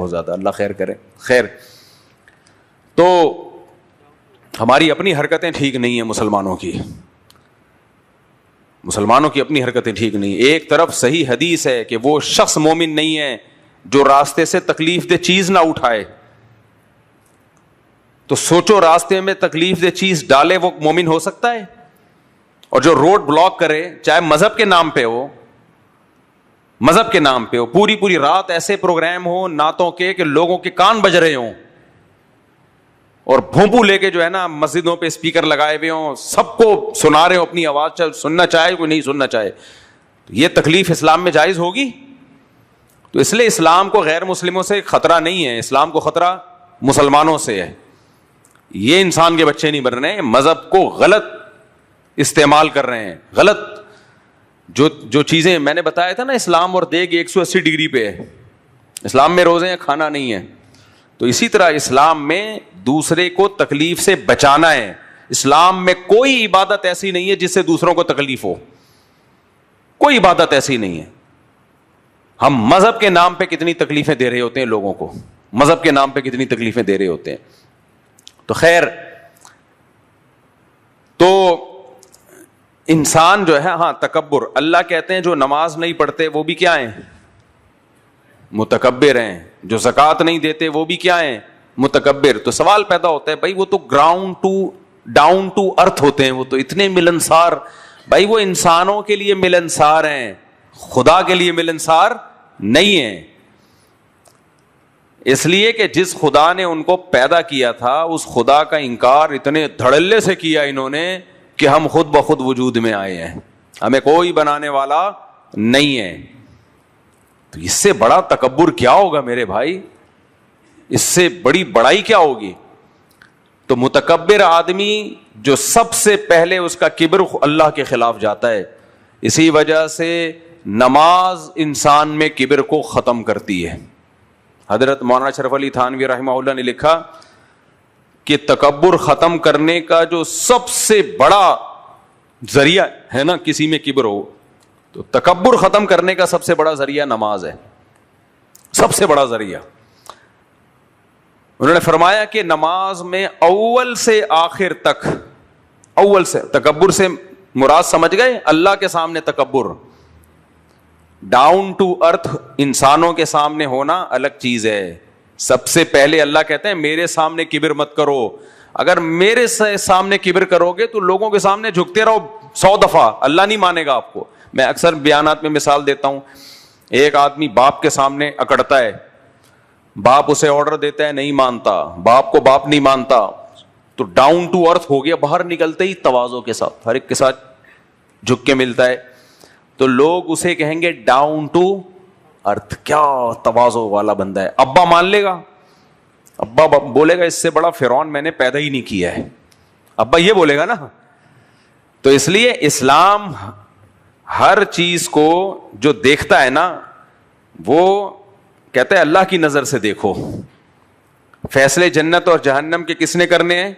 بہت زیادہ, اللہ خیر کرے. خیر, تو ہماری اپنی حرکتیں ٹھیک نہیں ہیں مسلمانوں کی اپنی حرکتیں ٹھیک نہیں. ایک طرف صحیح حدیث ہے کہ وہ شخص مومن نہیں ہے جو راستے سے تکلیف دہ چیز نہ اٹھائے. تو سوچو, راستے میں تکلیف دہ چیز ڈالے وہ مومن ہو سکتا ہے؟ اور جو روڈ بلاک کرے, چاہے مذہب کے نام پہ ہو, پوری رات ایسے پروگرام ہو نعتوں کے کہ لوگوں کے کان بج رہے ہوں, اور بھونپو لے کے جو ہے نا مسجدوں پہ اسپیکر لگائے ہوئے ہوں, سب کو سنا رہے ہوں اپنی آواز, چاہے سننا چاہے کوئی نہیں سننا چاہے. یہ تکلیف اسلام میں جائز ہوگی؟ تو اس لیے اسلام کو غیر مسلموں سے خطرہ نہیں ہے, اسلام کو خطرہ مسلمانوں سے ہے. یہ انسان کے بچے نہیں بن رہے ہیں, مذہب کو غلط استعمال کر رہے ہیں. غلط جو چیزیں میں نے بتایا تھا نا, اسلام اور دیگ 180 ڈگری پہ ہے. اسلام میں روزے ہیں, کھانا نہیں ہے. تو اسی طرح اسلام میں دوسرے کو تکلیف سے بچانا ہے. اسلام میں کوئی عبادت ایسی نہیں ہے جس سے دوسروں کو تکلیف ہو, کوئی عبادت ایسی نہیں ہے. ہم مذہب کے نام پہ کتنی تکلیفیں دے رہے ہوتے ہیں لوگوں کو, مذہب کے نام پہ کتنی تکلیفیں دے رہے ہوتے ہیں. تو خیر, تو انسان جو ہے, ہاں تکبر, اللہ کہتے ہیں جو نماز نہیں پڑھتے وہ بھی کیا ہیں؟ متکبر ہیں. جو زکوٰۃ نہیں دیتے وہ بھی کیا ہیں؟ متکبر. تو سوال پیدا ہوتا ہے, بھائی وہ تو ڈاؤن ٹو ارتھ ہوتے ہیں, وہ تو اتنے ملنسار. بھائی وہ انسانوں کے لیے ملنسار ہیں, خدا کے لیے ملنسار نہیں ہیں. اس لیے کہ جس خدا نے ان کو پیدا کیا تھا اس خدا کا انکار اتنے دھڑلے سے کیا انہوں نے کہ ہم خود بخود وجود میں آئے ہیں, ہمیں کوئی بنانے والا نہیں ہے. تو اس سے بڑا تکبر کیا ہوگا میرے بھائی, اس سے بڑی بڑائی کیا ہوگی؟ تو متکبر آدمی جو سب سے پہلے اس کا کبر اللہ کے خلاف جاتا ہے. اسی وجہ سے نماز انسان میں کبر کو ختم کرتی ہے. حضرت مولانا اشرف علی تھانوی رحمہ اللہ نے لکھا کہ تکبر ختم کرنے کا جو سب سے بڑا ذریعہ ہے نا, کسی میں کبر ہو تو تکبر ختم کرنے کا سب سے بڑا ذریعہ نماز ہے, سب سے بڑا ذریعہ. انہوں نے فرمایا کہ نماز میں اول سے آخر تک, اول سے, تکبر سے مراد سمجھ گئے, اللہ کے سامنے تکبر, ڈاؤن ٹو ارتھ انسانوں کے سامنے ہونا الگ چیز ہے. سب سے پہلے اللہ کہتے ہیں میرے سامنے کبر مت کرو. اگر میرے سامنے کبر کرو گے تو لوگوں کے سامنے جھکتے رہو 100 دفعہ, اللہ نہیں مانے گا آپ کو. میں اکثر بیانات میں مثال دیتا ہوں, ایک آدمی باپ کے سامنے اکڑتا ہے, باپ اسے آرڈر دیتا ہے نہیں مانتا, باپ کو باپ نہیں مانتا, تو ڈاؤن ٹو ارتھ ہو گیا, باہر نکلتے ہی تواضع کے ساتھ ہر ایک کے ساتھ جھک کے ملتا ہے. تو لوگ اسے کہیں گے ڈاؤن ٹو ارتھ, کیا تواضع والا بندہ ہے. ابا مان لے گا, ابا بولے گا اس سے بڑا فرعون میں نے پیدا ہی نہیں کیا ہے, ابا یہ بولے گا نا. تو اس لیے اسلام ہر چیز کو جو دیکھتا ہے نا وہ کہتا ہے اللہ کی نظر سے دیکھو. فیصلے جنت اور جہنم کے کس نے کرنے ہیں؟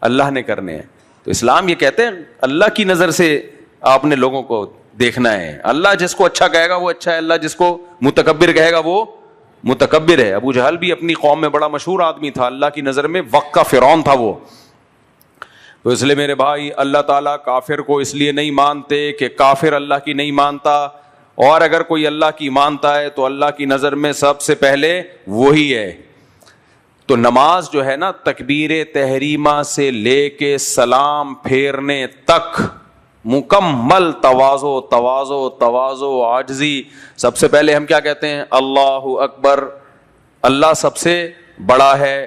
اللہ نے کرنے ہیں. تو اسلام یہ کہتے ہیں اللہ کی نظر سے آپ نے لوگوں کو دیکھنا ہے. اللہ جس کو اچھا کہے گا وہ اچھا ہے, اللہ جس کو متکبر کہے گا وہ متکبر ہے. ابو جہل بھی اپنی قوم میں بڑا مشہور آدمی تھا, اللہ کی نظر میں وقت کا فرعون تھا وہ. تو اس لیے میرے بھائی, اللہ تعالیٰ کافر کو اس لیے نہیں مانتے کہ کافر اللہ کی نہیں مانتا, اور اگر کوئی اللہ کی مانتا ہے تو اللہ کی نظر میں سب سے پہلے وہی ہے. تو نماز جو ہے نا, تکبیر تحریمہ سے لے کے سلام پھیرنے تک مکمل تواضع تواضع تواضع عاجزی. سب سے پہلے ہم کیا کہتے ہیں؟ اللہ اکبر, اللہ سب سے بڑا ہے.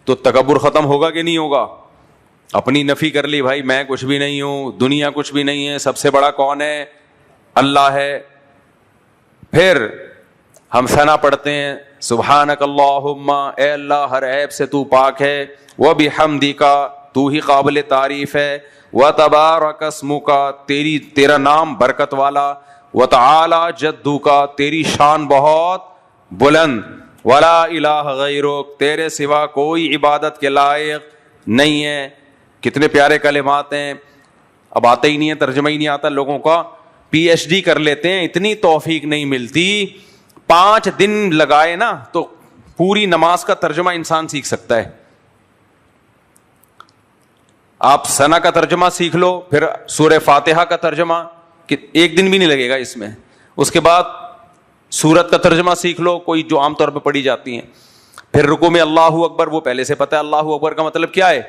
تو تکبر ختم ہوگا کہ نہیں ہوگا؟ اپنی نفی کر لی, بھائی میں کچھ بھی نہیں ہوں, دنیا کچھ بھی نہیں ہے, سب سے بڑا کون ہے؟ اللہ ہے. پھر ہم ثنا پڑھتے ہیں سبحانک اللہم, اے اللہ ہر عیب سے تو پاک ہے, وبحمدک تو ہی قابل تعریف ہے, وتبارک اسمک تیرا نام برکت والا, وتعالی جدک تیری شان بہت بلند, ولا الہ غیرک تیرے سوا کوئی عبادت کے لائق نہیں ہے. کتنے پیارے کلمات ہیں, اب آتے ہی نہیں ہے, ترجمہ ہی نہیں آتا لوگوں کا, پی ایچ ڈی کر لیتے ہیں, اتنی توفیق نہیں ملتی. 5 دن لگائے نا تو پوری نماز کا ترجمہ انسان سیکھ سکتا ہے. آپ ثنا کا ترجمہ سیکھ لو, پھر سورہ فاتحہ کا ترجمہ, کہ ایک دن بھی نہیں لگے گا اس میں. اس کے بعد سورت کا ترجمہ سیکھ لو, کوئی جو عام طور پہ پڑھی جاتی ہیں. پھر رکوع میں اللہ اکبر, وہ پہلے سے پتہ ہے اللہ اکبر کا مطلب کیا ہے,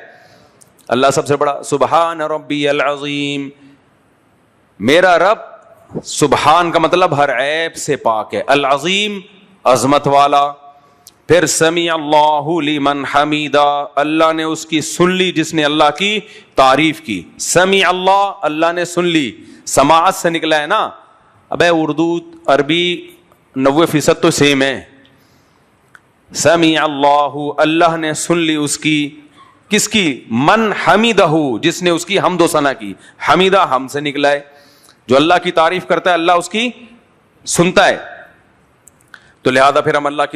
اللہ سب سے بڑا. سبحان ربی العظیم, میرا رب, سبحان کا مطلب ہر عیب سے پاک ہے, العظیم عظمت والا. پھر سمیع اللہ لمن حمیدہ, اللہ نے اس کی سن لی جس نے اللہ کی تعریف کی. سمیع اللہ, اللہ نے سن لی, سماعت سے نکلا ہے نا. ابے اردو عربی 90% تو سیم ہے. سمیع اللہ, اللہ نے سن لی اس کی, کس کی, من حمیدہ, جس نے اس کی حمد و ثنا کی. حمیدہ ہم سے نکلا ہے, جو اللہ کی تعریف کرتا ہے اللہ اس کی سنتا ہے. تو لہذا پھر ہم اللہ کی